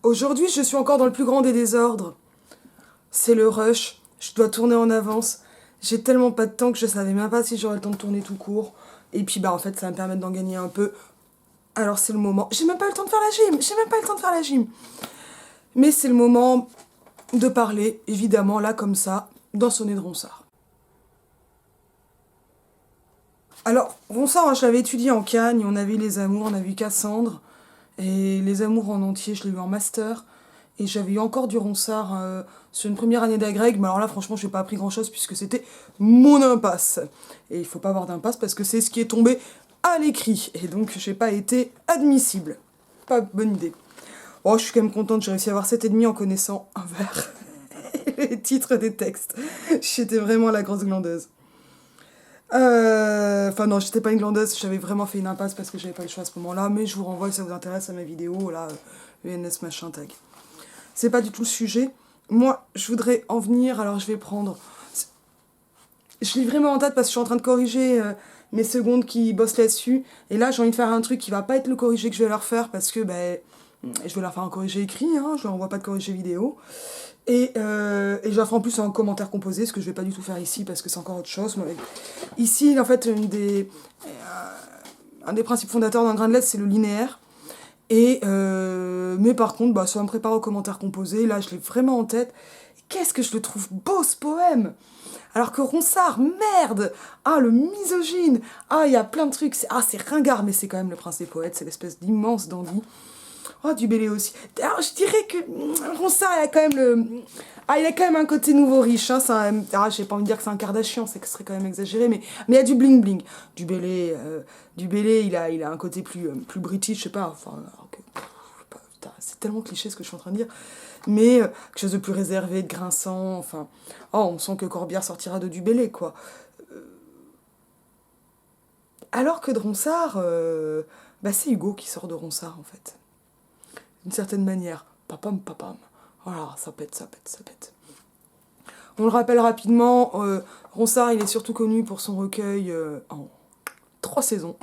Aujourd'hui, je suis encore dans le plus grand des désordres. C'est le rush, je dois tourner en avance. J'ai tellement pas de temps que je savais même pas si j'aurais le temps de tourner tout court. Et puis bah en fait ça va me permettre d'en gagner un peu. Alors c'est le moment. J'ai même pas le temps de faire la gym. J'ai même pas le temps de faire la gym. Mais c'est le moment de parler, évidemment, là comme ça, d'un sonnet de Ronsard. Alors, Ronsard, hein, je l'avais étudié en Cagne, on a vu Les Amours, on a vu Cassandre. Et Les Amours en entier, je l'ai eu en master. Et j'avais eu encore du Ronsard sur une première année d'agrég, mais alors là, franchement, je n'ai pas appris grand-chose puisque c'était mon impasse. Et il faut pas avoir d'impasse parce que c'est ce qui est tombé à l'écrit. Et donc, j'ai pas été admissible. Pas bonne idée. Oh, je suis quand même contente, j'ai réussi à avoir 7,5 en connaissant un vers. Et les titres des textes. J'étais vraiment la grosse glandeuse. Enfin non, j'étais pas une glandeuse, j'avais vraiment fait une impasse parce que j'avais pas le choix à ce moment-là, mais je vous renvoie si ça vous intéresse à ma vidéo, là, UNS machin tag. C'est pas du tout le sujet. Moi, je voudrais en venir, alors je vais prendre... Je lis vraiment en tête parce que je suis en train de corriger mes secondes qui bossent là-dessus, et là j'ai envie de faire un truc qui va pas être le corrigé que je vais leur faire parce que, ben, je vais leur faire un corrigé écrit, hein, je leur envoie pas de corrigé vidéo. Et je leur ferai en plus un commentaire composé, ce que je vais pas du tout faire ici parce que c'est encore autre chose. Ici, en fait, un des principes fondateurs d'un grain de lettres, c'est le linéaire. Mais par contre, bah, ça va me préparer au commentaire composé. Là, je l'ai vraiment en tête. Qu'est-ce que je le trouve beau, ce poème! Alors que Ronsard, merde! Ah, le misogyne! Ah, il y a plein de trucs. C'est ringard, mais c'est quand même le prince des poètes. C'est l'espèce d'immense dandy. Oh, du Bélé aussi. Alors, je dirais que Ronsard, il a quand même il a quand même un côté nouveau riche. Hein, j'ai pas envie de dire que c'est un Kardashian, c'est que ce serait quand même exagéré, mais il y a du bling-bling. Du Bélé, il a un côté plus british, je sais pas. Enfin, putain, c'est tellement cliché ce que je suis en train de dire. Mais quelque chose de plus réservé, de grinçant, enfin... Oh, on sent que Corbière sortira de du Bélé, quoi. Alors que de Ronsard, bah, c'est Hugo qui sort de Ronsard, en fait. D'une certaine manière. Papam, papam. Voilà, ça pète, ça pète, ça pète. On le rappelle rapidement, Ronsard, il est surtout connu pour son recueil en 3 saisons.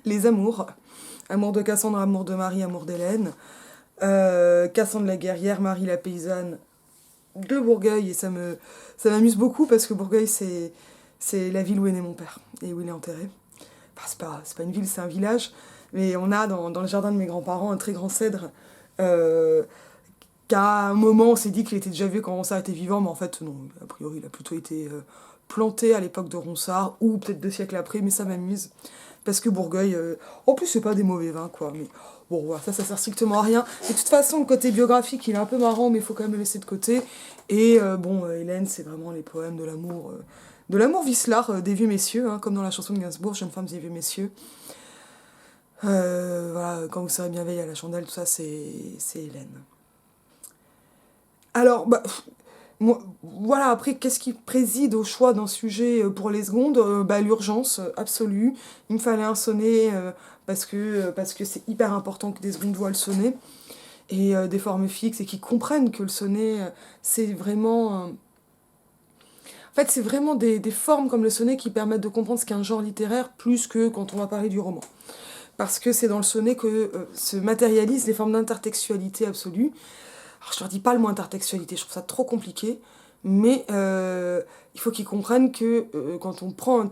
Les Amours. Amour de Cassandre, Amour de Marie, Amour d'Hélène. Cassandre la guerrière, Marie la paysanne de Bourgueil. Et ça m'amuse beaucoup parce que Bourgueil, c'est la ville où est né mon père et où il est enterré. Enfin, c'est pas une ville, c'est un village. Mais on a dans le jardin de mes grands-parents un très grand cèdre qu'à un moment on s'est dit qu'il était déjà vieux quand Ronsard était vivant, mais en fait non, a priori il a plutôt été planté à l'époque de Ronsard, ou peut-être 2 siècles après, mais ça m'amuse. Parce que Bourgueil, en plus c'est pas des mauvais vins quoi, mais bon voilà, ça sert strictement à rien. Et de toute façon le côté biographique il est un peu marrant, mais il faut quand même le laisser de côté. Et Hélène c'est vraiment les poèmes de l'amour vicelard des vieux messieurs, hein, comme dans la chanson de Gainsbourg, Jeunes femmes et vieux messieurs. Voilà, quand vous serez bien veillé à la chandelle, tout ça c'est Hélène. Alors, bah, moi, voilà, après, qu'est-ce qui préside au choix d'un sujet pour les secondes? Bah, l'urgence absolue. Il me fallait un sonnet parce que c'est hyper important que des secondes voient le sonnet. Et des formes fixes et qui comprennent que le sonnet, c'est vraiment... En fait, c'est vraiment des formes comme le sonnet qui permettent de comprendre ce qu'est un genre littéraire plus que quand on va parler du roman. Parce que c'est dans le sonnet que se matérialisent les formes d'intertextualité absolue. Alors, je leur dis pas le mot intertextualité, je trouve ça trop compliqué, mais il faut qu'ils comprennent que quand on prend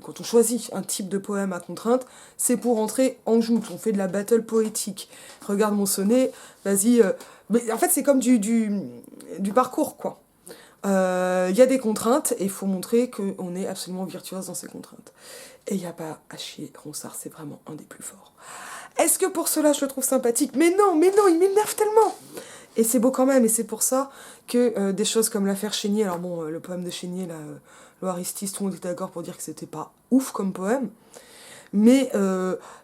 quand on choisit un type de poème à contrainte, c'est pour entrer en joute, on fait de la battle poétique. Regarde mon sonnet, vas-y. Mais en fait, c'est comme du parcours, quoi. Il y a des contraintes et il faut montrer qu'on est absolument virtuose dans ces contraintes. Et il n'y a pas à chier, Ronsard, c'est vraiment un des plus forts. Est-ce que pour cela je le trouve sympathique? Mais non, il m'énerve tellement! Et c'est beau quand même, et c'est pour ça que des choses comme l'affaire Chénier, alors bon, le poème de Chénier, là, l'Oaristis, tout le monde était d'accord pour dire que c'était pas ouf comme poème, mais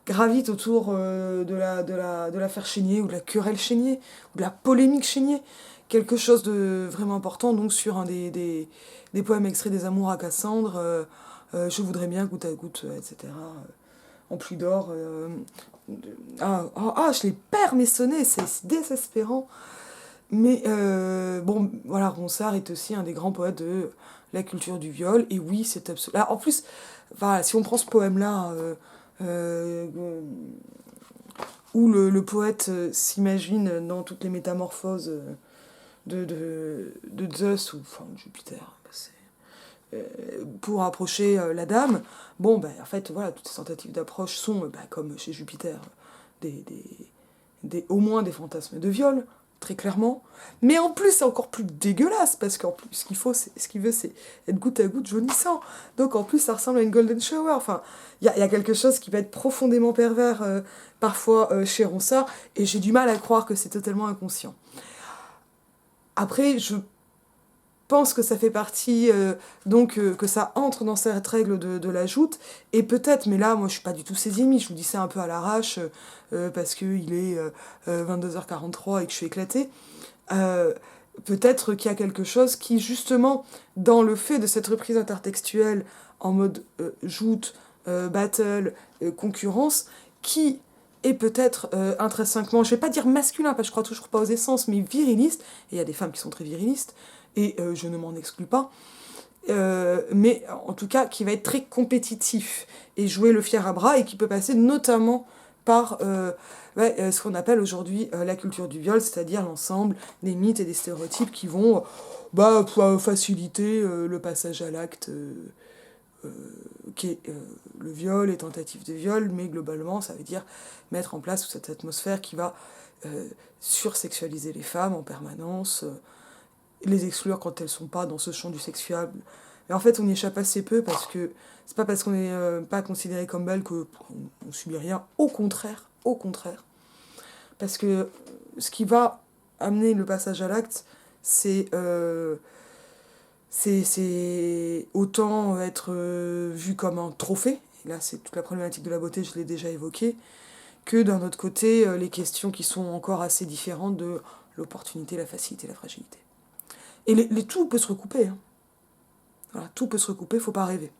gravite autour de l'affaire Chénier, ou de la querelle Chénier, ou de la polémique Chénier, quelque chose de vraiment important, donc sur un des poèmes extraits des Amours à Cassandre, je voudrais bien goutte à goutte, etc., en pluie d'or. Je les perds mes sonnets, c'est désespérant. Mais bon, voilà, Ronsard est aussi un des grands poètes de la culture du viol, et oui, c'est absolument... En plus, voilà, si on prend ce poème-là, où le poète s'imagine dans toutes les métamorphoses de Zeus ou enfin, de Jupiter, pour approcher la dame. Bon, ben, en fait, voilà, toutes ces tentatives d'approche sont, comme chez Jupiter, des, des, au moins des fantasmes de viol, très clairement. Mais en plus, c'est encore plus dégueulasse, parce qu'en plus, ce qu'il veut, c'est être goutte à goutte jaunissant. Donc en plus, ça ressemble à une golden shower. Enfin, y a quelque chose qui va être profondément pervers, parfois, chez Ronsard, et j'ai du mal à croire que c'est totalement inconscient. Après, je pense que ça fait partie, que ça entre dans cette règle de la joute, et peut-être, mais là, moi, je suis pas du tout ses ennemis, je vous dis ça un peu à l'arrache, parce qu'il est 22h43 et que je suis éclatée, euh, peut-être qu'il y a quelque chose qui, justement, dans le fait de cette reprise intertextuelle en mode joute, battle, concurrence, qui est peut-être intrinsèquement, je vais pas dire masculin, parce que je crois toujours pas aux essences, mais viriliste, et il y a des femmes qui sont très virilistes, et je ne m'en exclus pas, mais en tout cas qui va être très compétitif et jouer le fier à bras et qui peut passer notamment par ce qu'on appelle aujourd'hui la culture du viol, c'est-à-dire l'ensemble des mythes et des stéréotypes qui vont faciliter le passage à l'acte euh, qui est le viol et tentative de viol, mais globalement ça veut dire mettre en place toute cette atmosphère qui va sursexualiser les femmes en permanence, les exclure quand elles sont pas dans ce champ du sexuable. Et en fait, on y échappe assez peu parce que c'est pas parce qu'on n'est pas considéré comme belle qu'on on subit rien. Au contraire, au contraire. Parce que ce qui va amener le passage à l'acte, c'est autant être vu comme un trophée, et là c'est toute la problématique de la beauté, je l'ai déjà évoqué, que d'un autre côté, les questions qui sont encore assez différentes de l'opportunité, la facilité, la fragilité. Et tout peut se recouper. Hein. Voilà, tout peut se recouper, faut pas rêver.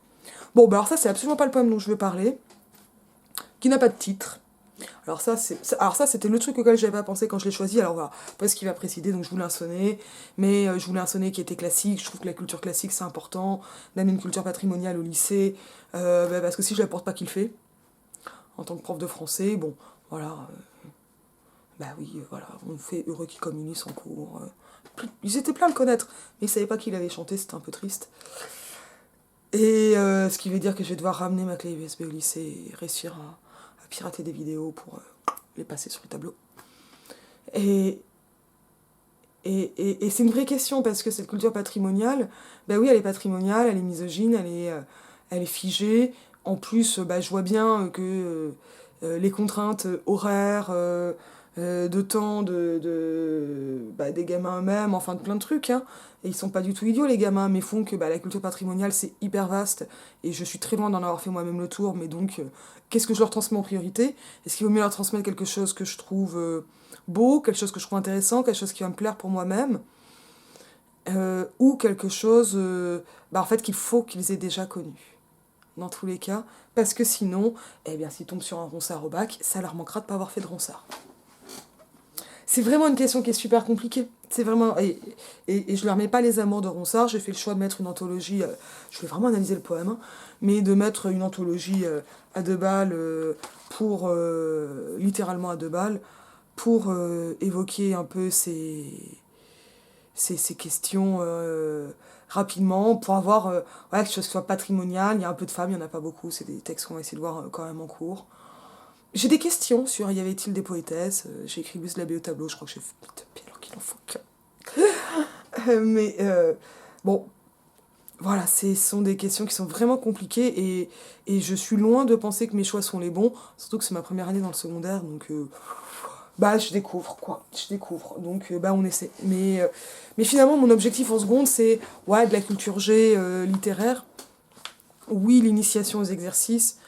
Bon, bah alors ça, c'est absolument pas le poème dont je veux parler, qui n'a pas de titre. Alors ça, c'était le truc auquel j'avais pas pensé quand je l'ai choisi. Alors voilà, pas ce qui va précider, donc je voulais un sonnet, mais je voulais un sonnet qui était classique. Je trouve que la culture classique, c'est important, d'amener une culture patrimoniale au lycée, parce que si je l'apporte pas, qu'il fait, en tant que prof de français, bon, voilà, voilà, on fait Heureux qui communise en cours. Ils étaient pleins de le connaître, mais ils savaient pas qu'il avait chanté, c'était un peu triste. Et ce qui veut dire que je vais devoir ramener ma clé USB au lycée et réussir à pirater des vidéos pour les passer sur le tableau. Et, et c'est une vraie question parce que cette culture patrimoniale, bah oui, elle est patrimoniale, elle est misogyne, elle est figée. En plus, je vois bien que les contraintes horaires, de temps des gamins eux-mêmes, enfin de plein de trucs, hein. Et ils sont pas du tout idiots les gamins, mais font que la culture patrimoniale c'est hyper vaste et je suis très loin d'en avoir fait moi-même le tour, mais donc qu'est-ce que je leur transmets en priorité? Est-ce qu'il vaut mieux leur transmettre quelque chose que je trouve beau, quelque chose que je trouve intéressant, quelque chose qui va me plaire pour moi-même, ou quelque chose en fait qu'il faut qu'ils aient déjà connu dans tous les cas, parce que sinon, eh bien, s'ils tombent sur un ronsard au bac, ça leur manquera de pas avoir fait de ronsard. C'est vraiment une question qui est super compliquée. C'est vraiment et je leur mets pas les amours de Ronsard. J'ai fait le choix de mettre une anthologie. Je vais vraiment analyser le poème, hein, mais de mettre une anthologie à deux balles pour littéralement à deux balles pour évoquer un peu ces questions rapidement pour avoir quelque chose qui soit patrimonial. Il y a un peu de femmes, il y en a pas beaucoup. C'est des textes qu'on va essayer de voir quand même en cours. J'ai des questions sur y avait-il des poétesses. J'ai écrit Gus Labé au tableau, je crois que j'ai fait bien alors qu'il en faut que. Mais bon, voilà, ce sont des questions qui sont vraiment compliquées et je suis loin de penser que mes choix sont les bons, surtout que c'est ma première année dans le secondaire, donc je découvre quoi, je découvre, donc on essaie. Mais finalement, mon objectif en seconde, c'est de la culture G littéraire, oui, l'initiation aux exercices,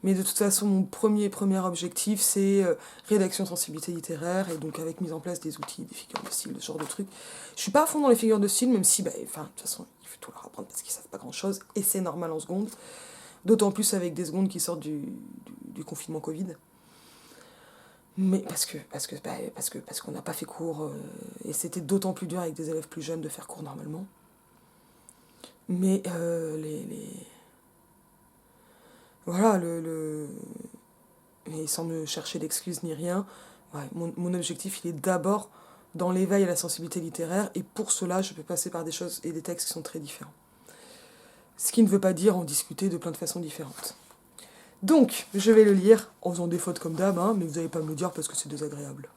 mais de toute façon, mon premier objectif, c'est rédaction de sensibilité littéraire, et donc avec mise en place des outils, des figures de style, ce genre de trucs. Je suis pas à fond dans les figures de style, même si, de toute façon, il faut tout leur apprendre parce qu'ils savent pas grand-chose, et c'est normal en seconde. D'autant plus avec des secondes qui sortent du confinement Covid. Mais parce qu'on n'a pas fait cours, et c'était d'autant plus dur avec des élèves plus jeunes de faire cours normalement. Mais voilà, et sans me chercher d'excuses ni rien, ouais, mon objectif, il est d'abord dans l'éveil à la sensibilité littéraire, et pour cela, je peux passer par des choses et des textes qui sont très différents. Ce qui ne veut pas dire en discuter de plein de façons différentes. Donc, je vais le lire en faisant des fautes comme d'hab, hein, mais vous n'allez pas me le dire parce que c'est désagréable.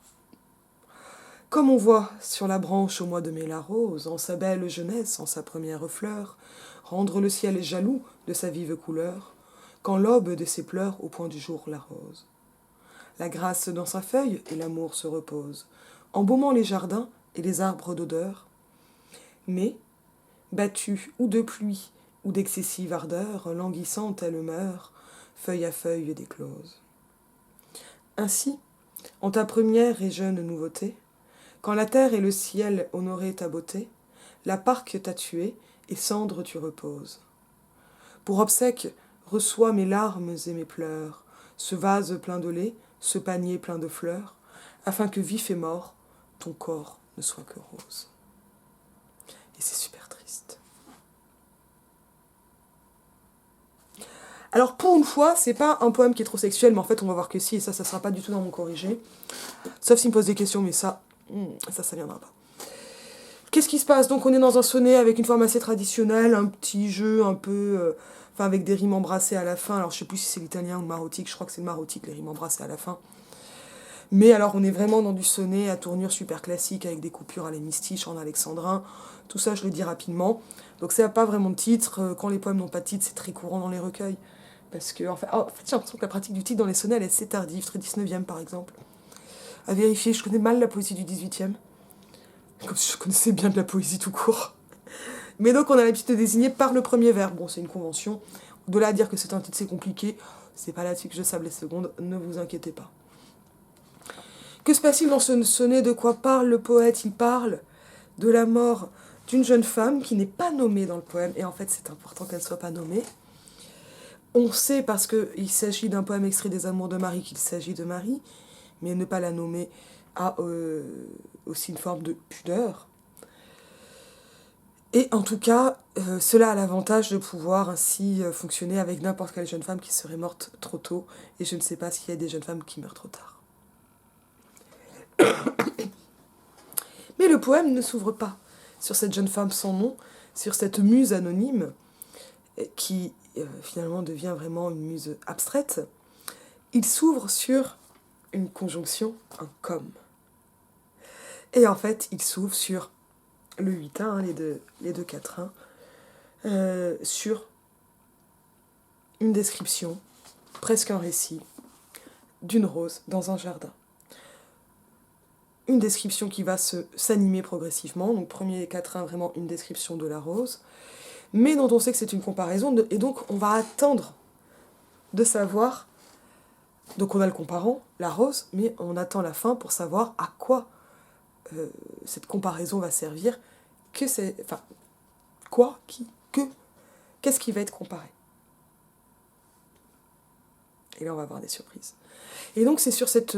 Comme on voit sur la branche au mois de mai la rose, en sa belle jeunesse, en sa première fleur, rendre le ciel jaloux de sa vive couleur, quand l'aube de ses pleurs au point du jour l'arrose. La grâce dans sa feuille et l'amour se repose, embaumant les jardins et les arbres d'odeur. Mais, battue ou de pluie ou d'excessive ardeur, languissante elle meurt, feuille à feuille d'éclose. Ainsi, en ta première et jeune nouveauté, quand la terre et le ciel honoraient ta beauté, la parque t'a tuée et cendre tu reposes. Pour obsèque, reçois mes larmes et mes pleurs, ce vase plein de lait, ce panier plein de fleurs, afin que vif et mort, ton corps ne soit que rose. Et c'est super triste. Alors pour une fois, c'est pas un poème qui est trop sexuel, mais en fait on va voir que si, et ça sera pas du tout dans mon corrigé. Sauf s'il me pose des questions, mais ça viendra pas. Qu'est-ce qui se passe? Donc on est dans un sonnet avec une forme assez traditionnelle, un petit jeu un peu... avec des rimes embrassées à la fin. Alors je sais plus si c'est l'italien ou le marotique, je crois que c'est le marotique, les rimes embrassées à la fin. Mais alors on est vraiment dans du sonnet à tournure super classique, avec des coupures à l'hémistiche, en alexandrin. Tout ça, je le dis rapidement. Donc ça n'a pas vraiment de titre. Quand les poèmes n'ont pas de titre, c'est très courant dans les recueils. Parce que, en fait j'ai l'impression que la pratique du titre dans les sonnets, elle est assez tardive, très 19e par exemple. À vérifier, je connais mal la poésie du 18e. Comme si je connaissais bien de la poésie tout court. Mais donc on a l'habitude de désigner par le premier vers. Bon, c'est une convention. De là à dire que c'est un titre, c'est compliqué. C'est pas là-dessus que je sable les secondes, ne vous inquiétez pas. Que se passe-t-il dans ce sonnet? De quoi parle le poète? Il parle de la mort d'une jeune femme qui n'est pas nommée dans le poème. Et en fait, c'est important qu'elle ne soit pas nommée. On sait, parce qu'il s'agit d'un poème extrait des Amours de Marie, qu'il s'agit de Marie, mais ne pas la nommer a aussi une forme de pudeur. Et en tout cas, cela a l'avantage de pouvoir ainsi fonctionner avec n'importe quelle jeune femme qui serait morte trop tôt, et je ne sais pas s'il y a des jeunes femmes qui meurent trop tard. Mais le poème ne s'ouvre pas sur cette jeune femme sans nom, sur cette muse anonyme, qui finalement devient vraiment une muse abstraite. Il s'ouvre sur une conjonction, un comme. Et en fait, il s'ouvre sur le 8-1, les deux 4-1, sur une description, presque un récit, d'une rose dans un jardin. Une description qui va s'animer progressivement, donc premier 4-1, vraiment une description de la rose, mais dont on sait que c'est une comparaison, et donc on va attendre de savoir, donc on a le comparant, la rose, mais on attend la fin pour savoir à quoi cette comparaison va servir, que c'est, enfin, quoi, qui, que, qu'est-ce qui va être comparé. Et là on va avoir des surprises. Et donc c'est sur cette...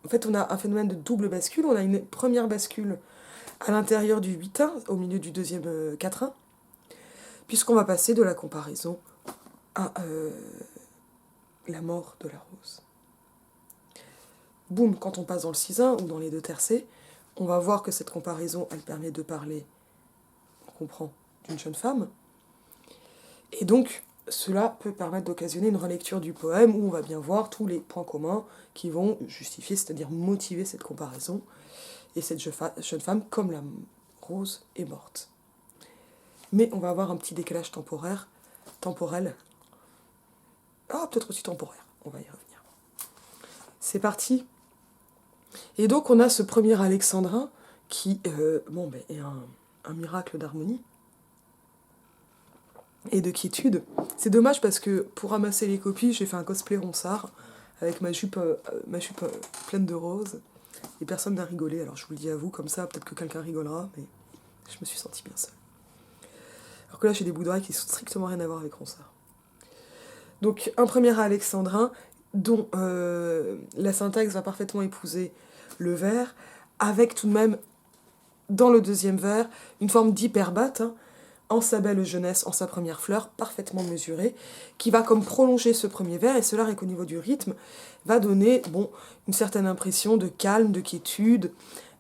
En fait, on a un phénomène de double bascule. On a une première bascule à l'intérieur du 8-1, au milieu du deuxième 4-1, puisqu'on va passer de la comparaison à la mort de la rose. Boum, quand on passe dans le 6-1 ou dans les deux tercets, on va voir que cette comparaison, elle permet de parler, on comprend, d'une jeune femme. Et donc, cela peut permettre d'occasionner une relecture du poème où on va bien voir tous les points communs qui vont justifier, c'est-à-dire motiver cette comparaison. Et cette jeune femme, comme la rose, est morte. Mais on va avoir un petit décalage temporel. Peut-être aussi temporaire, on va y revenir. C'est parti. Et donc on a ce premier alexandrin qui est un miracle d'harmonie et de quiétude. C'est dommage parce que pour ramasser les copies, j'ai fait un cosplay ronsard avec ma jupe pleine de roses. Et personne n'a rigolé, alors je vous le dis à vous, comme ça, peut-être que quelqu'un rigolera, mais je me suis sentie bien seule. Alors que là, j'ai des bouts d'oreilles qui n'ont strictement rien à voir avec ronsard. Donc, un premier alexandrin dont la syntaxe va parfaitement épouser le vers, avec tout de même, dans le deuxième vers, une forme d'hyperbate, hein, en sa belle jeunesse, en sa première fleur, parfaitement mesurée, qui va comme prolonger ce premier vers, et cela rien qu'au niveau du rythme, va donner une certaine impression de calme, de quiétude,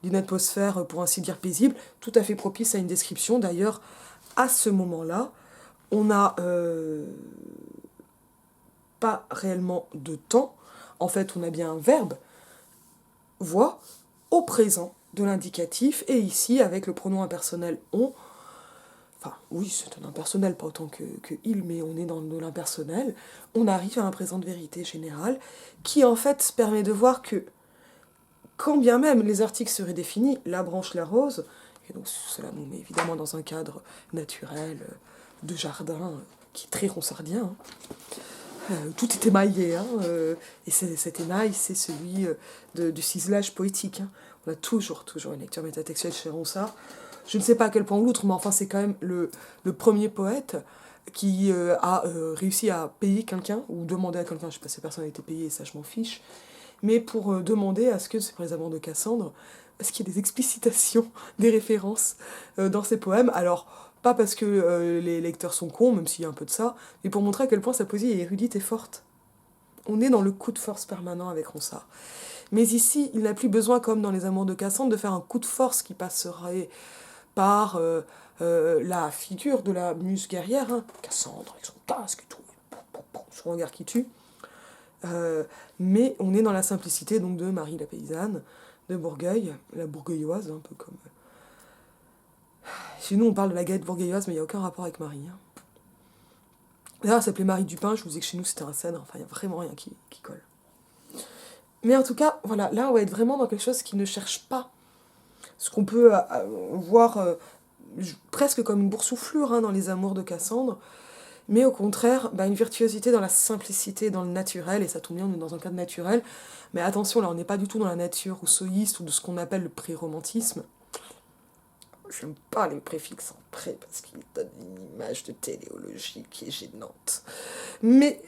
d'une atmosphère, pour ainsi dire, paisible, tout à fait propice à une description. D'ailleurs, à ce moment-là, on n'a pas réellement de temps. En fait, on a bien un verbe, voix, au présent de l'indicatif, et ici, avec le pronom impersonnel on, enfin, oui, c'est un impersonnel, pas autant que il, mais on est dans de l'impersonnel, on arrive à un présent de vérité générale, qui en fait permet de voir que, quand bien même les articles seraient définis, la branche, la rose, et donc cela nous met évidemment dans un cadre naturel, de jardin, qui est très ronsardien, hein. Tout est émaillé, hein, et cet émail, c'est celui du ciselage poétique, hein. On a toujours une lecture métatextuelle chez Ronsard. Je ne sais pas à quel point l'outre, mais enfin c'est quand même le premier poète qui a réussi à payer quelqu'un, ou demander à quelqu'un, je ne sais pas si personne a été payée, ça je m'en fiche, mais pour demander à ce que, c'est pour les amants de Cassandre, à ce qu'il y ait des explicitations, des références dans ses poèmes. Alors, pas parce que les lecteurs sont cons, même s'il y a un peu de ça, mais pour montrer à quel point sa poésie est érudite et forte. On est dans le coup de force permanent avec Ronsard. Mais ici, il n'a plus besoin, comme dans Les Amours de Cassandre, de faire un coup de force qui passerait par la figure de la muse guerrière, hein, Cassandre, avec son casque et tout, son regard qui tue. Mais on est dans la simplicité donc de Marie la paysanne, de Bourgueil, la bourgueilloise, un peu comme... Chez nous, on parle de la galette bourgueilloise, mais il n'y a aucun rapport avec Marie, hein. D'ailleurs, elle s'appelait Marie Dupin, je vous disais que chez nous, c'était un cèdre, enfin, il n'y a vraiment rien qui colle. Mais en tout cas, voilà, là, on va être vraiment dans quelque chose qui ne cherche pas ce qu'on peut voir presque comme une boursouflure, hein, dans Les Amours de Cassandre, mais au contraire, une virtuosité dans la simplicité, dans le naturel, et ça tombe bien, on est dans un cadre naturel, mais attention, là, on n'est pas du tout dans la nature rousseauiste ou de ce qu'on appelle le pré-romantisme. J'aime pas les préfixes en pré, parce qu'ils donnent une image de téléologie qui est gênante. Mais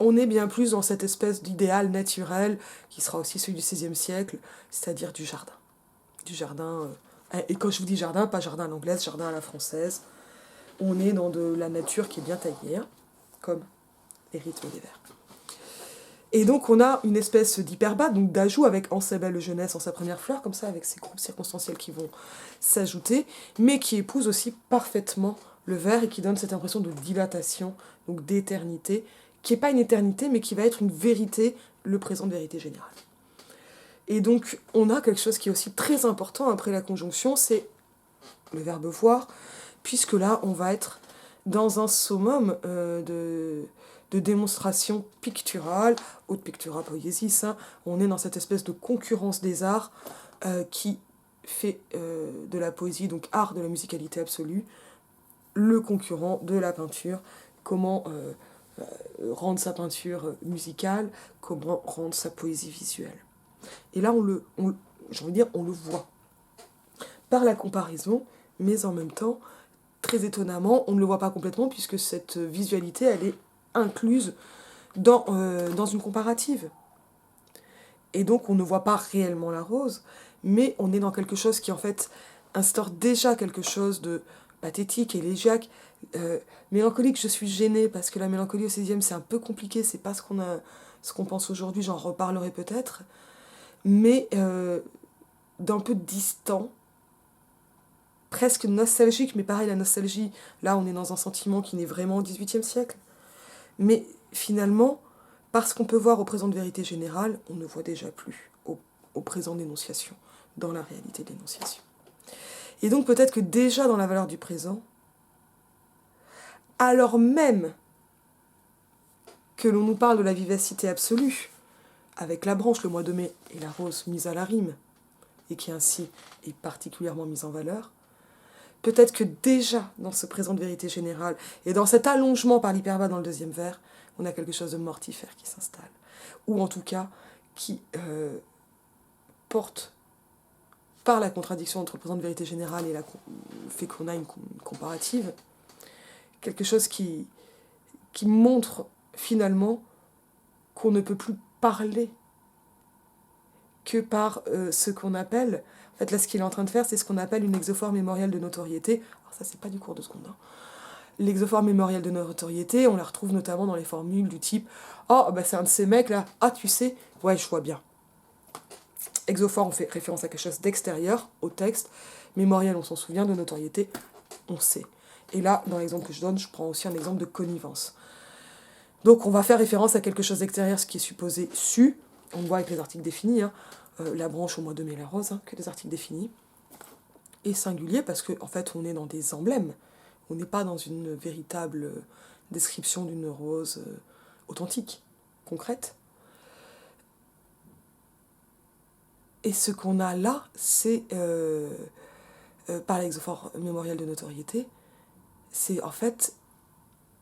on est bien plus dans cette espèce d'idéal naturel, qui sera aussi celui du XVIe siècle, c'est-à-dire du jardin. Du jardin, et quand je vous dis jardin, pas jardin à l'anglaise, jardin à la française. On est dans de la nature qui est bien taillée, hein, comme les rythmes des vers. Et donc on a une espèce d'hyperbate, donc d'ajout avec En sa belle jeunesse, en sa première fleur, comme ça, avec ces groupes circonstanciels qui vont s'ajouter, mais qui épousent aussi parfaitement le vers et qui donne cette impression de dilatation, donc d'éternité, qui n'est pas une éternité, mais qui va être une vérité, le présent de vérité générale. Et donc on a quelque chose qui est aussi très important après la conjonction, c'est le verbe voir, puisque là on va être dans un summum de démonstration picturale, haute pictura poiesis, hein. On est dans cette espèce de concurrence des arts qui fait de la poésie, donc art de la musicalité absolue, le concurrent de la peinture. Comment rendre sa peinture musicale, comment rendre sa poésie visuelle. Et là, on le voit par la comparaison, mais en même temps, très étonnamment, on ne le voit pas complètement, puisque cette visualité, elle est incluse dans une comparative. Et donc, on ne voit pas réellement la rose, mais on est dans quelque chose qui, en fait, instaure déjà quelque chose de pathétique, élégiaque, mélancolique. Je suis gênée, parce que la mélancolie au XVIe, c'est un peu compliqué, c'est pas ce qu'on pense aujourd'hui, j'en reparlerai peut-être, mais d'un peu distant, presque nostalgique, mais pareil, la nostalgie, là on est dans un sentiment qui n'est vraiment au XVIIIe siècle. Mais finalement, parce qu'on peut voir au présent de vérité générale, on ne voit déjà plus au présent d'énonciation, dans la réalité de l'énonciation. Et donc peut-être que déjà dans la valeur du présent, alors même que l'on nous parle de la vivacité absolue, avec la branche, le mois de mai, et la rose mise à la rime, et qui ainsi est particulièrement mise en valeur, peut-être que déjà, dans ce présent de vérité générale, et dans cet allongement par l'hyperbate dans le deuxième vers, on a quelque chose de mortifère qui s'installe. Ou en tout cas, qui porte, par la contradiction entre le présent de vérité générale et le fait qu'on a une comparative, quelque chose qui montre finalement qu'on ne peut plus parler que par ce qu'on appelle, en fait là ce qu'il est en train de faire, c'est ce qu'on appelle une exophore mémorielle de notoriété. Alors ça c'est pas du cours de seconde, hein. L'exophore mémorielle de notoriété, on la retrouve notamment dans les formules du type « Oh, bah c'est un de ces mecs là, ah tu sais, ouais je vois bien ». Exophore, on fait référence à quelque chose d'extérieur, au texte. Mémoriel, on s'en souvient, de notoriété, on sait. Et là, dans l'exemple que je donne, je prends aussi un exemple de connivence. Donc on va faire référence à quelque chose d'extérieur, ce qui est supposé su. On le voit avec les articles définis, hein. La branche au mois de mai, la rose, hein, que des articles définis. Et singulier parce qu'en fait, on est dans des emblèmes. On n'est pas dans une véritable description d'une rose authentique, concrète. Et ce qu'on a là, c'est, par l'exophore mémoriel de notoriété, c'est en fait,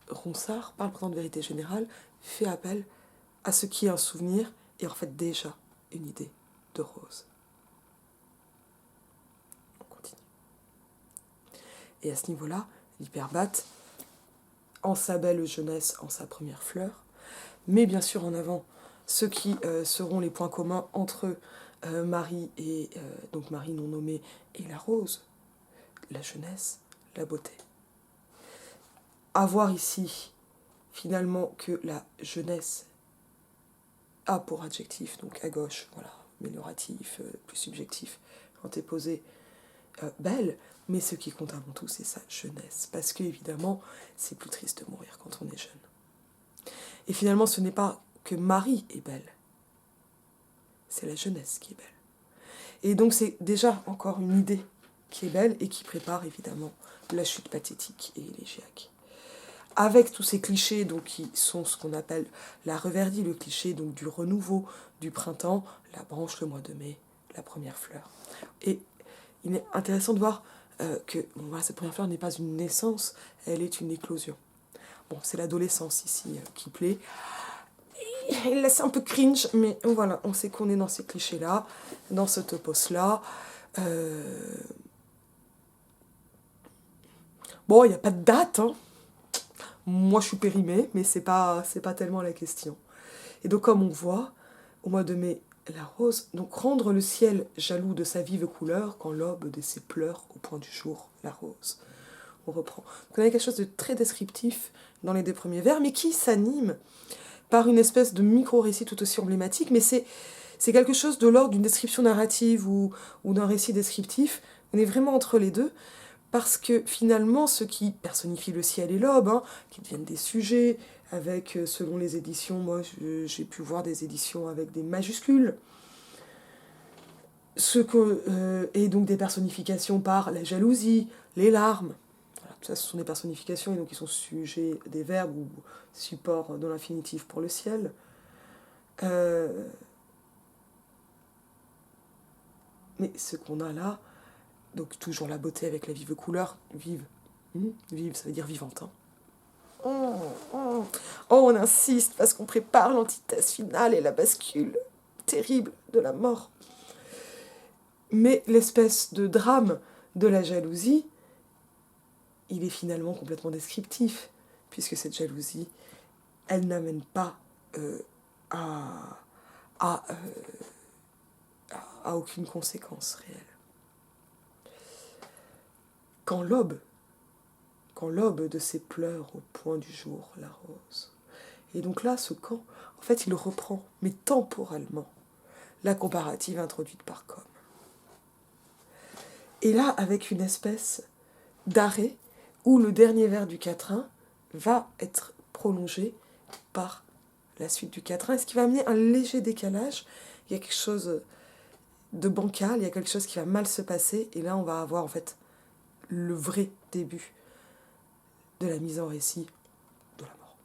Ronsard, par le président de Vérité Générale, fait appel à ce qui est un souvenir et en fait déjà une idée de rose. On continue. Et à ce niveau-là, l'hyperbate, en sa belle jeunesse, en sa première fleur, met bien sûr en avant ce qui seront les points communs entre Marie et donc Marie non nommée et la rose, la jeunesse, la beauté. À voir ici finalement que la jeunesse a pour adjectif, donc à gauche, voilà, amélioratif, plus subjectif, antéposé, belle, mais ce qui compte avant tout, c'est sa jeunesse. Parce que, évidemment, c'est plus triste de mourir quand on est jeune. Et finalement, ce n'est pas que Marie est belle, c'est la jeunesse qui est belle. Et donc, c'est déjà encore une idée qui est belle et qui prépare, évidemment, la chute pathétique et élégiaque. Avec tous ces clichés donc, qui sont ce qu'on appelle la reverdie, le cliché donc, du renouveau, du printemps, la branche le mois de mai, la première fleur. Et il est intéressant de voir que bon, voilà, cette première fleur n'est pas une naissance, elle est une éclosion. Bon, c'est l'adolescence ici qui plaît. Là, c'est un peu cringe, mais voilà, on sait qu'on est dans ces clichés-là, dans ce topos-là. Bon, il n'y a pas de date, hein. Moi, je suis périmée, mais c'est pas tellement la question. Et donc, comme on voit, au mois de mai, la rose, donc rendre le ciel jaloux de sa vive couleur quand l'aube de ses pleurs au point du jour, la rose. On reprend. Donc, on a quelque chose de très descriptif dans les deux premiers vers, mais qui s'anime par une espèce de micro-récit tout aussi emblématique, mais c'est quelque chose de l'ordre d'une description narrative ou d'un récit descriptif. On est vraiment entre les deux, parce que finalement, ce qui personnifie le ciel et l'aube, hein, qui deviennent des sujets, avec, selon les éditions, moi j'ai pu voir des éditions avec des majuscules, et donc des personnifications par la jalousie, les larmes. Voilà, tout ça, ce sont des personnifications, et donc ils sont sujets des verbes ou supports dans l'infinitif pour le ciel. Mais ce qu'on a là, donc toujours la beauté avec la vive couleur, vive, vive ça veut dire vivante, hein. Oh, on insiste parce qu'on prépare l'antithèse finale et la bascule terrible de la mort. Mais l'espèce de drame de la jalousie, il est finalement complètement descriptif, puisque cette jalousie, elle n'amène pas à aucune conséquence réelle. Quand l'aube de ses pleurs au point du jour, la rose. Et donc là, ce quand, en fait, il reprend, mais temporellement, la comparative introduite par Combe. Et là, avec une espèce d'arrêt où le dernier vers du quatrain va être prolongé par la suite du quatrain, ce qui va amener un léger décalage. Il y a quelque chose de bancal, il y a quelque chose qui va mal se passer, et là, on va avoir en fait le vrai début de la mise en récit de la mort.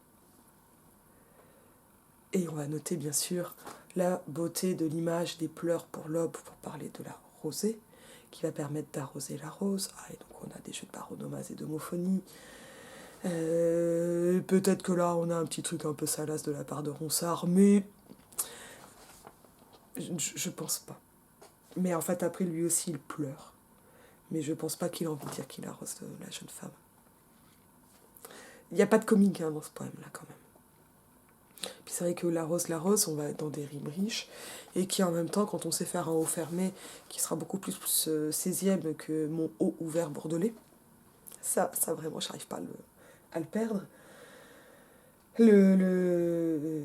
Et on va noter bien sûr la beauté de l'image des pleurs pour l'aube pour parler de la rosée, qui va permettre d'arroser la rose. Ah, et donc on a des jeux de paronomase et d'homophonie. Peut-être que là on a un petit truc un peu salace de la part de Ronsard, mais je pense pas. Mais en fait après lui aussi il pleure. Mais je pense pas qu'il a envie de dire qu'il arrose la jeune femme. Il n'y a pas de comique dans ce poème-là, quand même. Puis c'est vrai que la rose, on va être dans des rimes riches, et qui en même temps, quand on sait faire un haut fermé, qui sera beaucoup plus 16e que mon haut ouvert bordelais, ça vraiment, j'arrive pas à le perdre. Le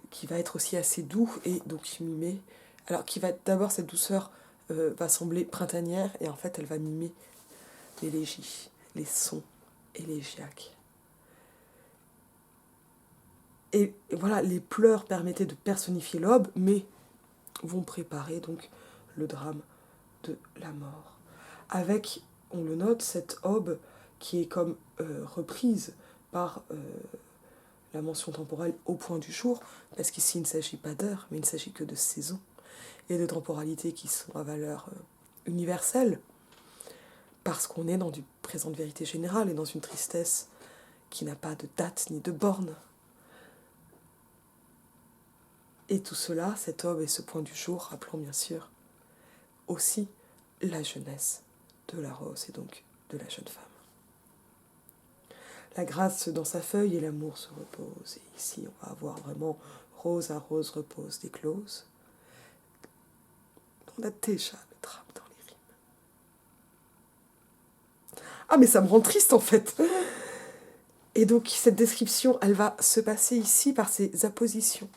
qui va être aussi assez doux et donc mimé. Alors qui va d'abord cette douceur va sembler printanière et en fait elle va mimer l'élégie, les sons élégiaques. Et voilà, les pleurs permettaient de personnifier l'aube, mais vont préparer donc le drame de la mort. Avec, on le note, cette aube qui est comme reprise par la mention temporelle au point du jour, parce qu'ici il ne s'agit pas d'heure, mais il ne s'agit que de saison et de temporalité qui sont à valeur universelle, parce qu'on est dans du présent de vérité générale et dans une tristesse qui n'a pas de date ni de borne. Et tout cela, cette aube et ce point du jour, rappelant bien sûr aussi la jeunesse de la rose et donc de la jeune femme. La grâce dans sa feuille et l'amour se repose. Et ici, on va avoir vraiment rose à rose repose d'éclose. On a déjà le drame dans les rimes. Ah, mais ça me rend triste en fait. Et donc, cette description, elle va se passer ici par ces appositions.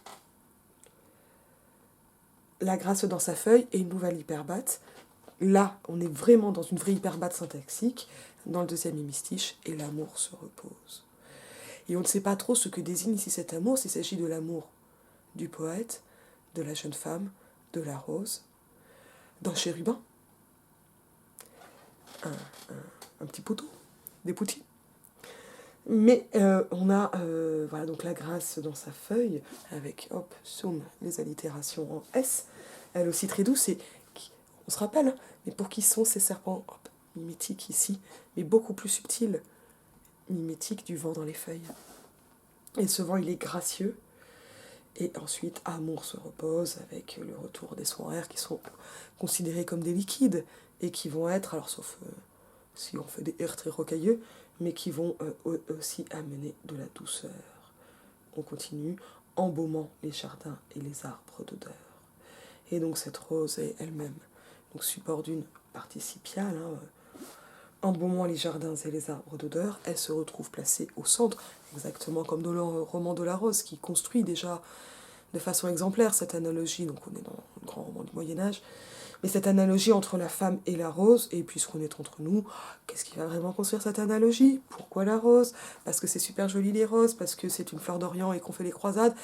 La grâce dans sa feuille et une nouvelle hyperbate. Là, on est vraiment dans une vraie hyperbate syntaxique. Dans le deuxième hémistiche, et l'amour se repose. Et on ne sait pas trop ce que désigne ici cet amour, s'il s'agit de l'amour du poète, de la jeune femme, de la rose, d'un chérubin, un petit poteau, des poutines. Mais on a voilà, donc la grâce dans sa feuille, avec, hop, soum, les allitérations en S, elle aussi très douce, et on se rappelle, mais pour qui sont ces serpents, hop, mimétiques ici, mais beaucoup plus subtils, mimétiques du vent dans les feuilles. Et ce vent, il est gracieux. Et ensuite, amour se repose avec le retour des soins air qui sont considérés comme des liquides et qui vont être, alors sauf si on fait des airs très rocailleux, mais qui vont aussi amener de la douceur. On continue, embaumant les jardins et les arbres d'odeur. Et donc cette rose est elle-même donc support d'une participiale, embaumant les jardins et les arbres d'odeur, elle se retrouve placée au centre, exactement comme dans le roman de la Rose, qui construit déjà de façon exemplaire cette analogie, donc on est dans le grand roman du Moyen-Âge, mais cette analogie entre la femme et la rose, et puisqu'on est entre nous, qu'est-ce qui va vraiment construire cette analogie? Pourquoi la rose? Parce que c'est super joli les roses, parce que c'est une fleur d'Orient et qu'on fait les croisades,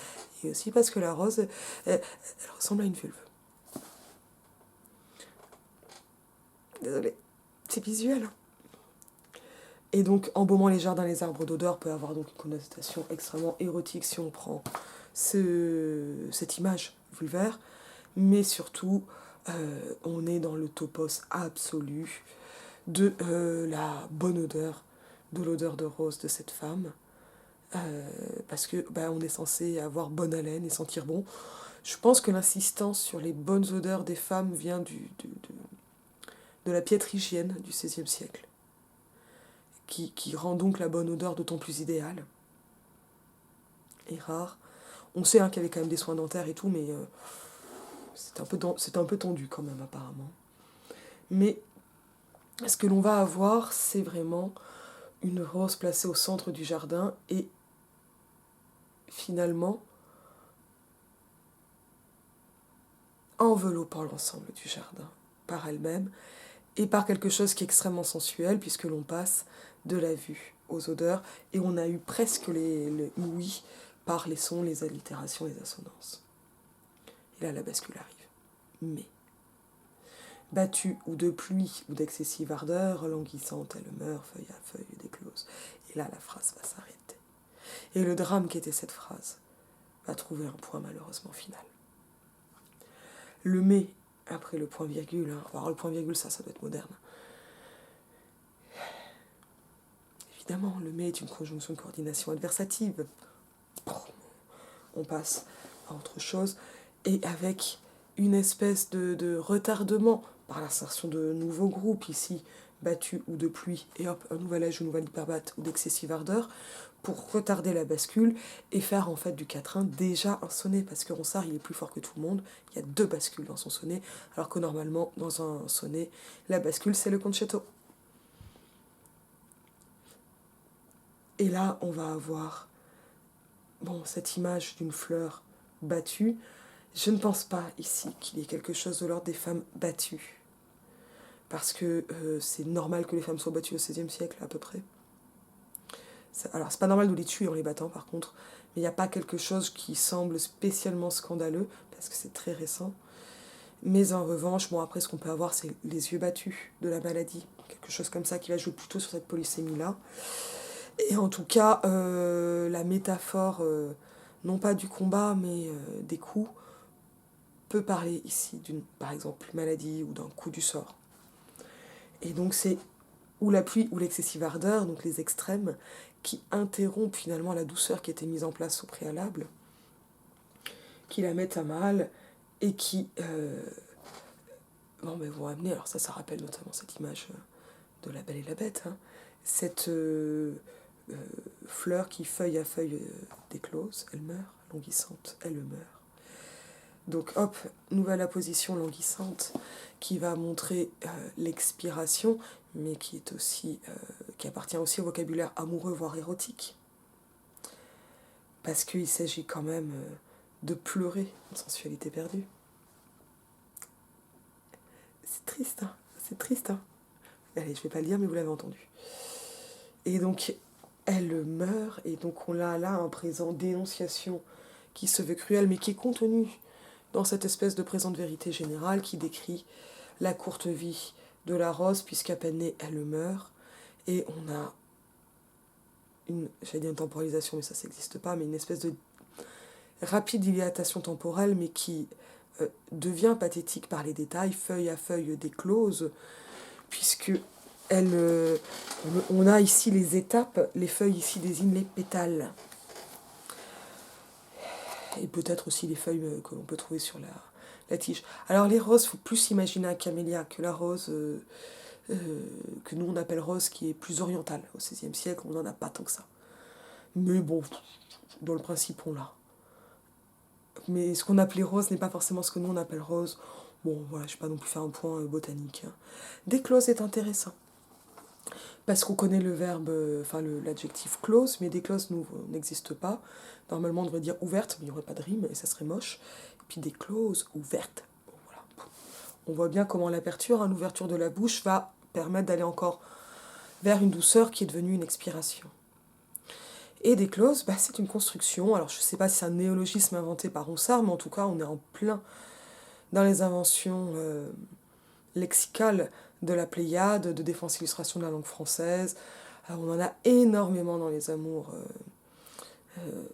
et aussi parce que la rose, elle ressemble à une vulve. Désolée, c'est visuel. Et donc, embaumant les jardins, les arbres d'odeur peut avoir donc une connotation extrêmement érotique si on prend cette image vulvaire, mais surtout, on est dans le topos absolu de la bonne odeur, de l'odeur de rose de cette femme, parce que on est censé avoir bonne haleine et sentir bon. Je pense que l'insistance sur les bonnes odeurs des femmes vient de la piètre hygiène du XVIe siècle. Qui rend donc la bonne odeur d'autant plus idéale et rare. On sait qu'il y avait quand même des soins dentaires et tout, mais c'est un peu tendu quand même apparemment. Mais ce que l'on va avoir, c'est vraiment une rose placée au centre du jardin et finalement enveloppant l'ensemble du jardin par elle-même et par quelque chose qui est extrêmement sensuel puisque l'on passe de la vue aux odeurs et on a eu presque les ouïs par les sons, les allitérations, les assonances. Et là, la bascule arrive. Mais, battue ou de pluie ou d'excessive ardeur, languissante, elle meurt, feuille à feuille d'éclose. Et là, la phrase va s'arrêter. Et le drame qu'était cette phrase va trouver un point malheureusement final. Le mais, après le point virgule, alors le point virgule, ça doit être moderne. Évidemment, le mais est une conjonction de coordination adversative. On passe à autre chose, et avec une espèce de retardement par l'insertion de nouveaux groupes ici, battus ou de pluie, et hop, un nouvel âge, une nouvelle hyperbate ou d'excessive ardeur, pour retarder la bascule et faire en fait du quatrain déjà un sonnet, parce que Ronsard il est plus fort que tout le monde, il y a 2 bascules dans son sonnet, alors que normalement dans un sonnet, la bascule c'est le concetto. Et là on va avoir cette image d'une fleur battue. Je ne pense pas ici qu'il y ait quelque chose de l'ordre des femmes battues, parce que c'est normal que les femmes soient battues au XVIe siècle à peu près. Alors, c'est pas normal de les tuer en les battant, par contre, mais il n'y a pas quelque chose qui semble spécialement scandaleux, parce que c'est très récent. Mais en revanche, après, ce qu'on peut avoir, c'est les yeux battus de la maladie, quelque chose comme ça qui va jouer plutôt sur cette polysémie-là. Et en tout cas, la métaphore, non pas du combat, mais des coups, peut parler ici d'une, par exemple, maladie ou d'un coup du sort. Et donc, c'est ou la pluie ou l'excessive ardeur, donc les extrêmes, qui interrompent finalement la douceur qui était mise en place au préalable, qui la mettent à mal et qui vont amener, alors ça rappelle notamment cette image de La Belle et la Bête, hein, cette fleur qui feuille à feuille d'éclose, elle meurt, languissante, elle meurt. Donc hop, nouvelle apposition languissante qui va montrer l'expiration, mais qui est aussi qui appartient aussi au vocabulaire amoureux, voire érotique. Parce qu'il s'agit quand même de pleurer une sensualité perdue. C'est triste, hein. C'est triste, hein. Allez, je vais pas le dire, mais vous l'avez entendu. Et donc, elle meurt, et donc on a là un présent d'énonciation qui se veut cruel, mais qui est contenu dans cette espèce de présent de vérité générale qui décrit la courte vie de la rose, puisqu'à peine née, elle meurt. Et on a j'allais dire une temporalisation, mais ça n'existe pas, mais une espèce de rapide dilatation temporelle, mais qui devient pathétique par les détails, feuille à feuille d'éclose, puisque on a ici les étapes, les feuilles ici désignent les pétales. Et peut-être aussi les feuilles que l'on peut trouver sur la tige. Alors les roses, il faut plus imaginer un camélia que la rose que nous on appelle rose, qui est plus orientale. Au XVIe siècle, on n'en a pas tant que ça. Mais bon, dans le principe, on l'a. Mais ce qu'on appelait rose n'est pas forcément ce que nous on appelle rose. Bon, voilà, je ne vais pas non plus faire un point botanique. Déclose est intéressant. Parce qu'on connaît le verbe, l'adjectif close, mais déclose n'existe pas. Normalement, on devrait dire ouverte, mais il n'y aurait pas de rime, et ça serait moche. Et puis déclose, ouverte. Bon, voilà. On voit bien comment l'aperture, l'ouverture de la bouche, va permettre d'aller encore vers une douceur qui est devenue une expiration. Et déclose, c'est une construction. Alors, je ne sais pas si c'est un néologisme inventé par Ronsard, mais en tout cas, on est en plein dans les inventions lexicales de la Pléiade, de défense illustration de la langue française. Alors, on en a énormément dans les amours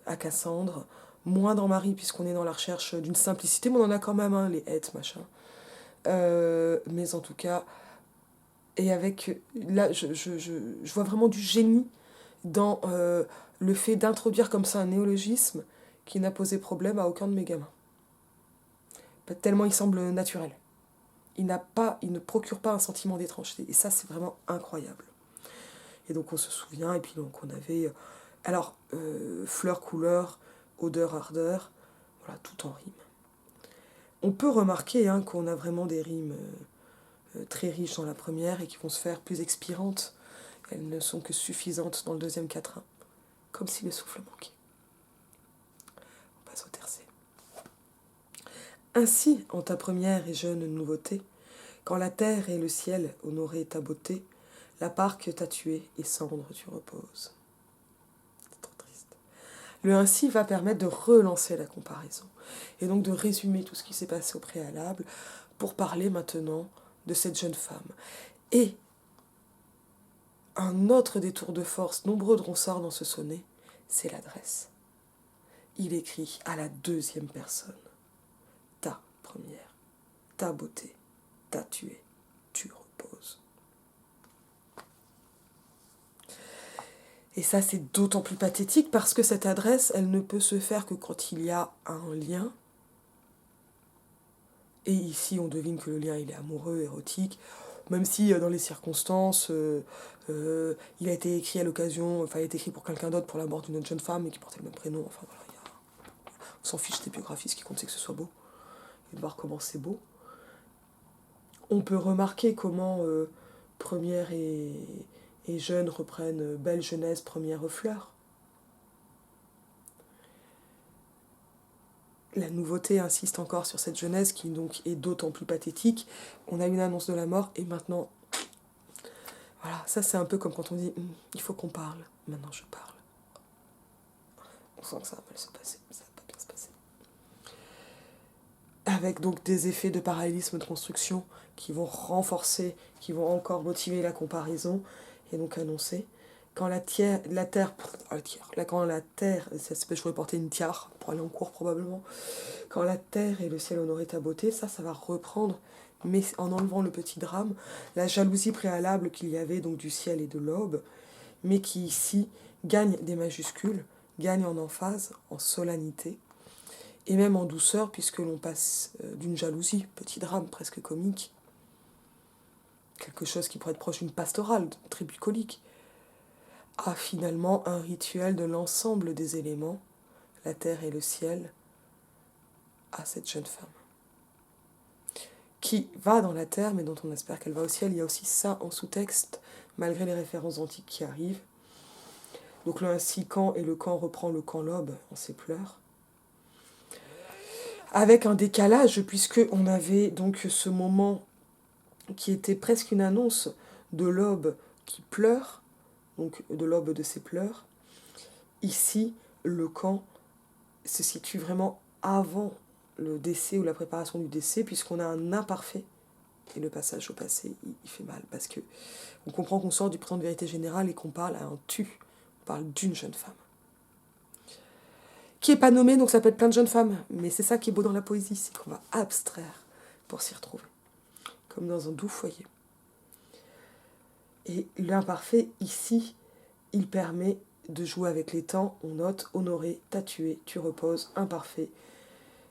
à Cassandre, moins dans Marie, puisqu'on est dans la recherche d'une simplicité, mais on en a quand même, les hêtes, machin. Mais en tout cas, et avec... Là, je vois vraiment du génie dans le fait d'introduire comme ça un néologisme qui n'a posé problème à aucun de mes gamins. Tellement il semble naturel. Il ne procure pas un sentiment d'étrangeté. Et ça, c'est vraiment incroyable. Et donc, on se souvient, et puis donc, on avait... Alors, fleur, couleur, odeur, ardeur, voilà, tout en rime. On peut remarquer qu'on a vraiment des rimes très riches dans la première et qui vont se faire plus expirantes. Elles ne sont que suffisantes dans le deuxième quatrain, comme si le souffle manquait. On passe au tercé. Ainsi, en ta première et jeune nouveauté, quand la terre et le ciel honoraient ta beauté, la parque t'a tué et cendre tu reposes. C'est trop triste. Le ainsi va permettre de relancer la comparaison et donc de résumer tout ce qui s'est passé au préalable pour parler maintenant de cette jeune femme. Et un autre détour de force, nombreux de Ronsard dans ce sonnet, c'est l'adresse. Il écrit à la deuxième personne. Ta première, ta beauté, t'a tué, tu reposes. Et ça, c'est d'autant plus pathétique parce que cette adresse, elle ne peut se faire que quand il y a un lien Et ici, on devine que le lien, il est amoureux, érotique, même si dans les circonstances, il a été écrit à l'occasion, enfin, il a été écrit pour quelqu'un d'autre pour la mort d'une autre jeune femme, et qui portait le même prénom, enfin voilà, on s'en fiche des biographies, ce qui compte, c'est que ce soit beau, et de voir comment c'est beau. On peut remarquer comment Première et Jeune reprennent Belle jeunesse, première fleur. La nouveauté insiste encore sur cette jeunesse qui donc est d'autant plus pathétique. On a une annonce de la mort et maintenant, voilà, ça c'est un peu comme quand on dit il faut qu'on parle. Maintenant je parle. On sent que ça va mal se passer, ça va pas bien se passer. Avec donc des effets de parallélisme de construction qui vont renforcer, qui vont encore motiver la comparaison et donc annoncer. Quand la terre, là, quand la terre, je pourrais porter une tiare pour aller en cours probablement, quand la terre et le ciel honoraient ta beauté, ça va reprendre, mais en enlevant le petit drame, la jalousie préalable qu'il y avait donc du ciel et de l'aube, mais qui ici gagne des majuscules, gagne en emphase, en solennité, et même en douceur, puisque l'on passe d'une jalousie, petit drame presque comique, quelque chose qui pourrait être proche d'une pastorale, très bucolique, à finalement un rituel de l'ensemble des éléments, la terre et le ciel, à cette jeune femme. Qui va dans la terre, mais dont on espère qu'elle va au ciel. Il y a aussi ça en sous-texte, malgré les références antiques qui arrivent. Donc là, ainsi, quand et le camp reprend le camp l'aube en ses pleurs. Avec un décalage, puisque on avait donc ce moment qui était presque une annonce de l'aube qui pleure, donc de l'aube de ses pleurs. Ici, le camp se situe vraiment avant le décès ou la préparation du décès, puisqu'on a un imparfait. Et le passage au passé, il fait mal, parce que on comprend qu'on sort du présent de vérité générale et qu'on parle à un tu. On parle d'une jeune femme. Qui n'est pas nommée, donc ça peut être plein de jeunes femmes. Mais c'est ça qui est beau dans la poésie, c'est qu'on va abstraire pour s'y retrouver. Comme dans un doux foyer. Et l'imparfait, ici, il permet de jouer avec les temps. On note honoré, t'as tué, tu reposes, imparfait,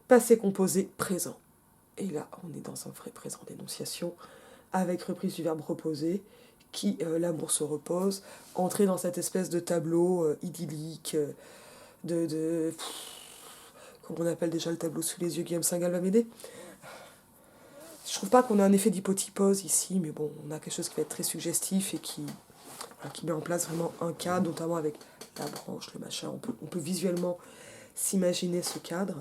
passé composé, présent. Et là, on est dans un vrai présent d'énonciation, avec reprise du verbe reposer, qui, l'amour se repose, entrer dans cette espèce de tableau idyllique, comment on appelle déjà le tableau sous les yeux, Guillaume Singal va m'aider. Je trouve pas qu'on a un effet d'hypotypose ici, mais bon, on a quelque chose qui va être très suggestif et qui met en place vraiment un cadre, notamment avec la branche, le machin. On peut visuellement s'imaginer ce cadre.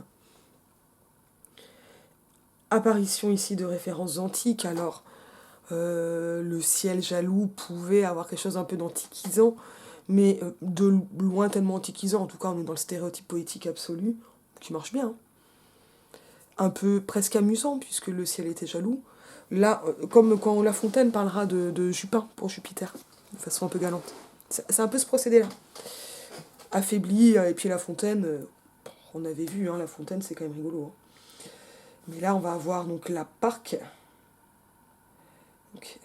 Apparition ici de références antiques, alors le ciel jaloux pouvait avoir quelque chose un peu d'antiquisant, mais de loin tellement antiquisant, en tout cas on est dans le stéréotype poétique absolu, qui marche bien. Un peu presque amusant, puisque le ciel était jaloux. Là, comme quand La Fontaine parlera de Jupin pour Jupiter, de façon un peu galante. C'est un peu ce procédé-là. Affaibli, et puis La Fontaine, on avait vu, La Fontaine c'est quand même rigolo. Mais là on va avoir donc la Parque, donc,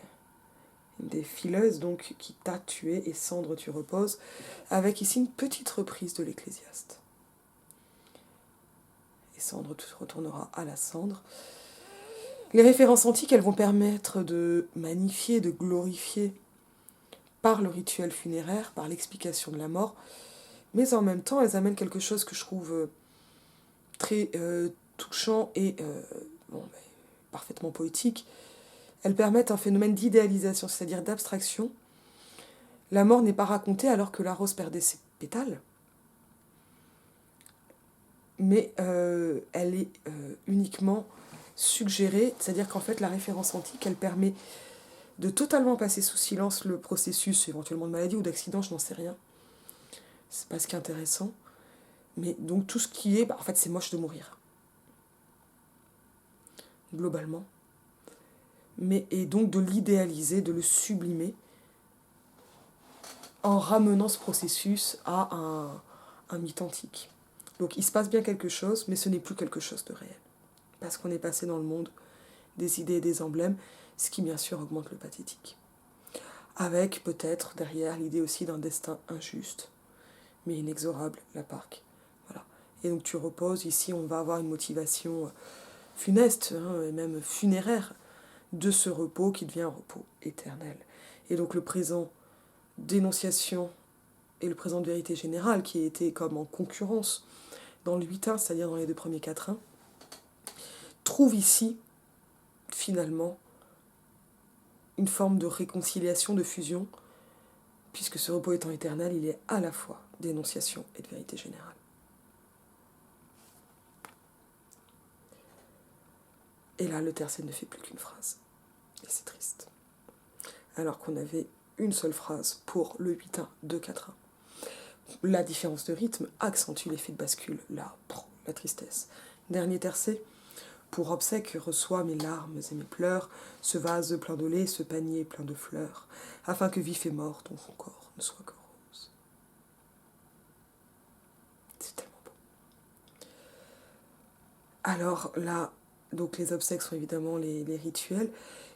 des fileuses donc, qui t'a tué et cendre tu reposes, avec ici une petite reprise de l'Ecclésiaste. Et cendre tu retourneras à la cendre. Les références antiques, elles vont permettre de magnifier, de glorifier par le rituel funéraire, par l'explication de la mort, mais en même temps, elles amènent quelque chose que je trouve très touchant et parfaitement poétique. Elles permettent un phénomène d'idéalisation, c'est-à-dire d'abstraction. La mort n'est pas racontée alors que la rose perdait ses pétales, mais elle est uniquement suggérée, c'est-à-dire qu'en fait la référence antique, elle permet de totalement passer sous silence le processus éventuellement de maladie ou d'accident, je n'en sais rien. C'est pas ce qui est intéressant. Mais donc tout ce qui est, en fait c'est moche de mourir. Globalement. Mais, et donc de l'idéaliser, de le sublimer, en ramenant ce processus à un mythe antique. Donc il se passe bien quelque chose, mais ce n'est plus quelque chose de réel. Parce qu'on est passé dans le monde des idées et des emblèmes, ce qui bien sûr augmente le pathétique. Avec peut-être derrière l'idée aussi d'un destin injuste, mais inexorable, la Parque. Voilà. Et donc tu reposes, ici on va avoir une motivation funeste, et même funéraire, de ce repos qui devient un repos éternel. Et donc le présent d'énonciation et le présent de vérité générale, qui était comme en concurrence dans le 8-1, c'est-à-dire dans les 2 premiers quatrains, trouve ici, finalement, une forme de réconciliation, de fusion, puisque ce repos étant éternel, il est à la fois d'énonciation et de vérité générale. Et là, le tercet ne fait plus qu'une phrase. Et c'est triste. Alors qu'on avait une seule phrase pour le 8-1, 2-4-1. La différence de rythme accentue l'effet de bascule, la tristesse. Dernier tercet, pour obsèque reçois mes larmes et mes pleurs, ce vase plein de lait, ce panier plein de fleurs, afin que vif et mort ton corps ne soit que rose. C'est tellement beau. Alors là, donc les obsèques sont évidemment les rituels.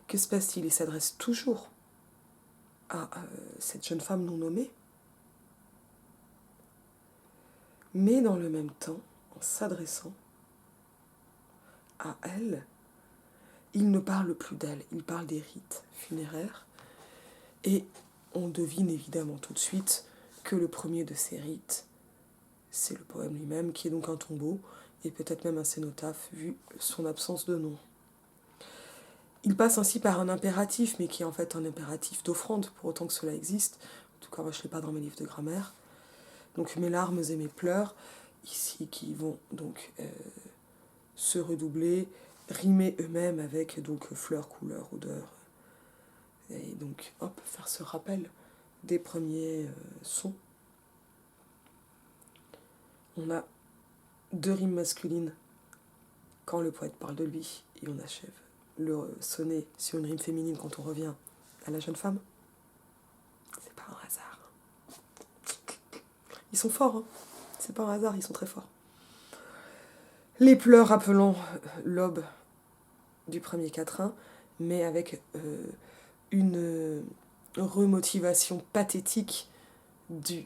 Que se passe-t-il? Il s'adresse toujours à cette jeune femme non nommée, mais dans le même temps, en s'adressant à elle, il ne parle plus d'elle, il parle des rites funéraires, et on devine évidemment tout de suite que le premier de ces rites, c'est le poème lui-même, qui est donc un tombeau, et peut-être même un cénotaphe, vu son absence de nom. Il passe ainsi par un impératif, mais qui est en fait un impératif d'offrande, pour autant que cela existe. En tout cas, moi je ne l'ai pas dans mes livres de grammaire. Donc mes larmes et mes pleurs, ici, qui vont donc se redoubler, rimer eux-mêmes avec donc fleurs, couleurs, odeurs. Et donc, hop, faire ce rappel des premiers sons. On a 2 rimes masculines quand le poète parle de lui, et on achève le sonnet sur une rime féminine quand on revient à la jeune femme. C'est pas un hasard. Ils sont forts, hein. C'est pas un hasard, ils sont très forts. Les pleurs appelant l'aube du premier quatrain, mais avec une remotivation pathétique du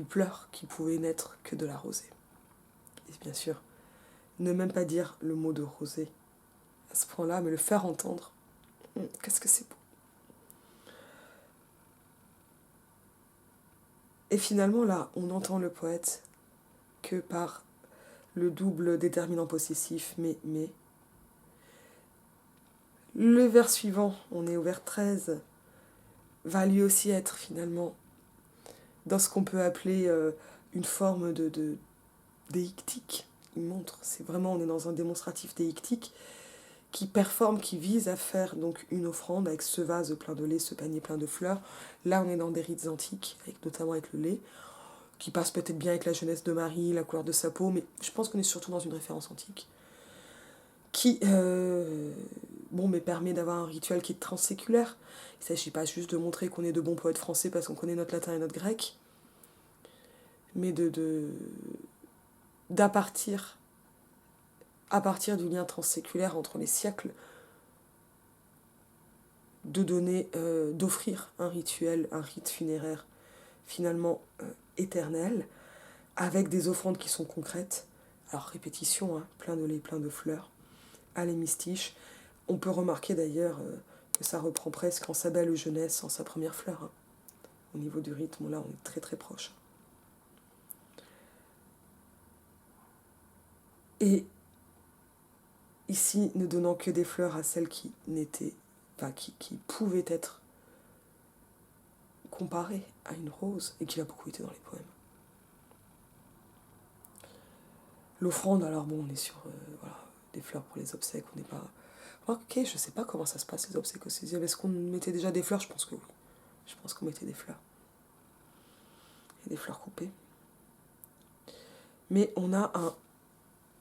pleur qui pouvait n'être que de la rosée. Et bien sûr, ne même pas dire le mot de rosée à ce point-là, mais le faire entendre. Qu'est-ce que c'est beau. Et finalement, là, on entend le poète que par le double déterminant possessif, mais. Le vers suivant, on est au vers 13, va lui aussi être finalement dans ce qu'on peut appeler une forme de déictique. Il montre, c'est vraiment, on est dans un démonstratif déictique qui performe, qui vise à faire donc une offrande avec ce vase plein de lait, ce panier plein de fleurs. Là, on est dans des rites antiques, notamment avec le lait, qui passe peut-être bien avec la jeunesse de Marie, la couleur de sa peau, mais je pense qu'on est surtout dans une référence antique qui mais permet d'avoir un rituel qui est transséculaire. Il ne s'agit pas juste de montrer qu'on est de bons poètes français parce qu'on connaît notre latin et notre grec, mais à partir du lien transséculaire entre les siècles, de donner, d'offrir un rituel, un rite funéraire finalement éternel, avec des offrandes qui sont concrètes. Alors répétition, hein, plein de lait, plein de fleurs, à l'hémistiche. On peut remarquer d'ailleurs que ça reprend presque en sa belle jeunesse, en sa première fleur. Hein. Au niveau du rythme, là, on est très très proche. Et ici, ne donnant que des fleurs à celles qui qui pouvaient être comparées à une rose, et qui a beaucoup été dans les poèmes. L'offrande, alors bon, on est sur des fleurs pour les obsèques, on n'est pas... Ok, je sais pas comment ça se passe les obsèques au 16e. Est-ce qu'on mettait déjà des fleurs? Je pense que oui. Je pense qu'on mettait des fleurs. Et des fleurs coupées. Mais on a un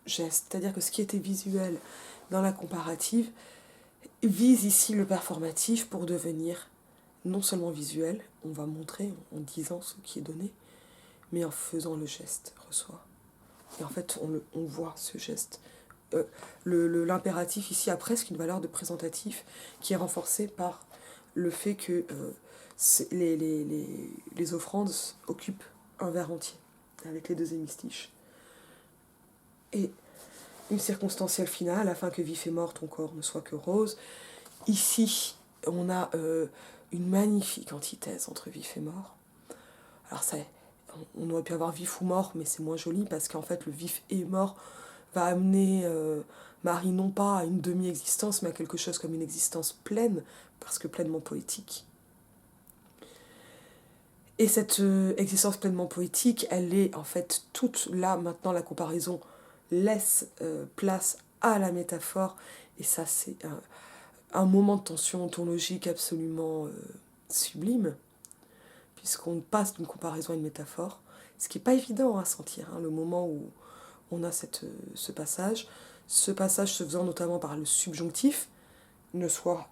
geste, c'est-à-dire que ce qui était visuel dans la comparative vise ici le performatif pour devenir non seulement visuel, on va montrer en disant ce qui est donné, mais en faisant le geste, reçoit. Et en fait, on voit ce geste. L'impératif ici a presque une valeur de présentatif qui est renforcée par le fait que les offrandes occupent un vers entier, avec les 2 hémistiches. Et une circonstancielle finale, afin que vif et mort ton corps ne soit que rose. Ici, on a une magnifique antithèse entre vif et mort. Alors on aurait pu avoir vif ou mort, mais c'est moins joli parce qu'en fait le vif et mort va amener Marie non pas à une demi-existence, mais à quelque chose comme une existence pleine, parce que pleinement poétique. Et cette existence pleinement poétique, elle est en fait toute là, maintenant la comparaison laisse place à la métaphore, et ça c'est un moment de tension ontologique absolument sublime, puisqu'on passe d'une comparaison à une métaphore, ce qui n'est pas évident à sentir, hein, le moment où on a ce passage se faisant notamment par le subjonctif, ne soit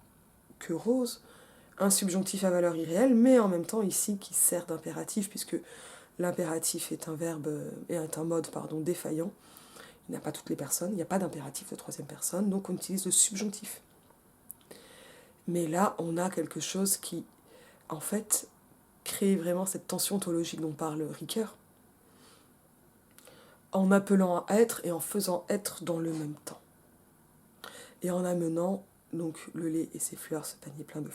que rose, un subjonctif à valeur irréelle, mais en même temps ici qui sert d'impératif, puisque l'impératif est un verbe et est un mode défaillant. Il n'y a pas toutes les personnes, il n'y a pas d'impératif de troisième personne, donc on utilise le subjonctif. Mais là, on a quelque chose qui, en fait, crée vraiment cette tension ontologique dont parle Ricoeur, en appelant à être et en faisant être dans le même temps. Et en amenant donc le lait et ses fleurs, ce panier plein de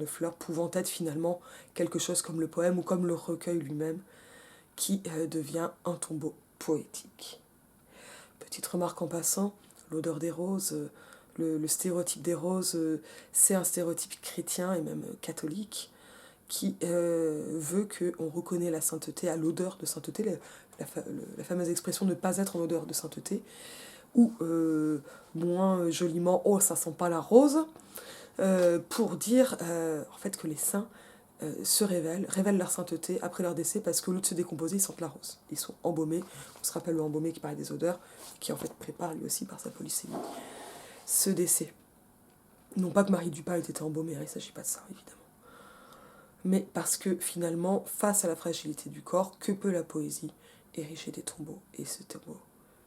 fleurs pouvant être finalement quelque chose comme le poème ou comme le recueil lui-même, qui devient un tombeau poétique. Petite remarque en passant, l'odeur des roses, le stéréotype des roses, c'est un stéréotype chrétien et même catholique, qui veut qu'on reconnaît la sainteté à l'odeur de sainteté, la fameuse expression ne pas être en odeur de sainteté, ou moins joliment oh ça sent pas la rose, pour dire en fait que les saints révèlent leur sainteté après leur décès, parce qu'au lieu de se décomposer, ils sentent la rose. Ils sont embaumés, on se rappelle le embaumé qui parlait des odeurs, qui en fait prépare lui aussi par sa polysémie ce décès. Non pas que Marie Dupas ait été embaumée, il ne s'agit pas de ça évidemment. Mais parce que finalement, face à la fragilité du corps, que peut la poésie ériger des tombeaux? Et ces tombeaux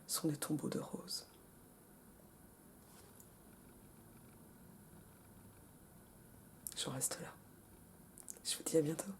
sont des tombeaux de roses. J'en reste là. Je vous dis à bientôt.